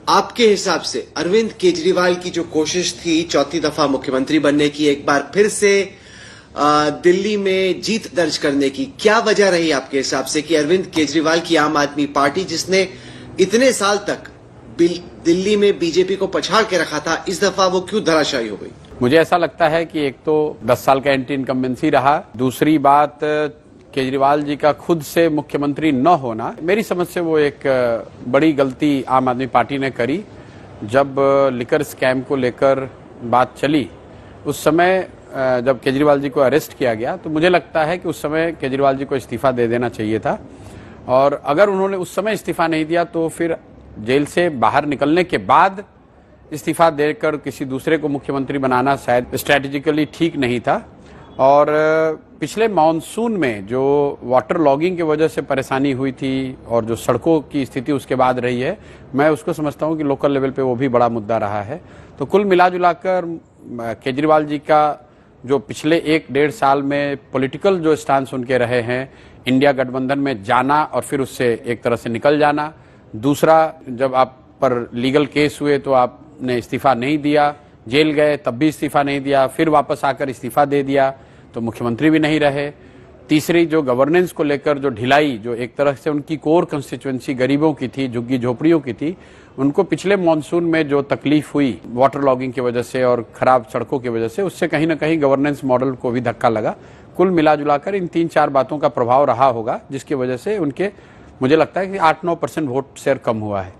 आपके हिसाब से अरविंद केजरीवाल की जो कोशिश थी चौथी दफा मुख्यमंत्री बनने की, एक बार फिर से दिल्ली में जीत दर्ज करने की, क्या वजह रही आपके हिसाब से कि अरविंद केजरीवाल की आम आदमी पार्टी, जिसने इतने साल तक दिल्ली में बीजेपी को पछाड़ के रखा था, इस दफा वो क्यों धराशायी हो गई? मुझे ऐसा लगता है कि एक तो 10 साल का एंटी इनकम्बेंसी रहा, दूसरी बात केजरीवाल जी का खुद से मुख्यमंत्री न होना, मेरी समझ से वो एक बड़ी गलती आम आदमी पार्टी ने करी। जब लिकर स्कैम को लेकर बात चली, उस समय जब केजरीवाल जी को अरेस्ट किया गया, तो मुझे लगता है कि उस समय केजरीवाल जी को इस्तीफा दे देना चाहिए था। और अगर उन्होंने उस समय इस्तीफा नहीं दिया तो फिर जेल से बाहर निकलने के बाद इस्तीफा देकर किसी दूसरे को मुख्यमंत्री बनाना शायद स्ट्रैटेजिकली ठीक नहीं था। और पिछले मॉनसून में जो वाटर लॉगिंग की वजह से परेशानी हुई थी और जो सड़कों की स्थिति उसके बाद रही है, मैं उसको समझता हूं कि लोकल लेवल पे वो भी बड़ा मुद्दा रहा है। तो कुल मिलाजुलाकर केजरीवाल जी का जो पिछले 1-1.5 साल में पॉलिटिकल जो स्टांस उनके रहे हैं, इंडिया गठबंधन में जाना और फिर उससे एक तरह से निकल जाना, दूसरा जब आप पर लीगल केस हुए तो आपने इस्तीफा नहीं दिया, जेल गए तब भी इस्तीफा नहीं दिया, फिर वापस आकर इस्तीफा दे दिया तो मुख्यमंत्री भी नहीं रहे, तीसरी जो गवर्नेंस को लेकर जो ढिलाई, जो एक तरह से उनकी कोर कंस्टिट्यूएंसी गरीबों की थी, झुग्गी झोपड़ियों की थी, उनको पिछले मॉनसून में जो तकलीफ हुई वाटर लॉगिंग की वजह से और खराब सड़कों की वजह से, उससे कहीं ना कहीं गवर्नेंस मॉडल को भी धक्का लगा। कुल मिलाजुलाकर इन 3-4 बातों का प्रभाव रहा होगा, जिसकी वजह से उनके, मुझे लगता है कि 8-9% वोट शेयर कम हुआ है।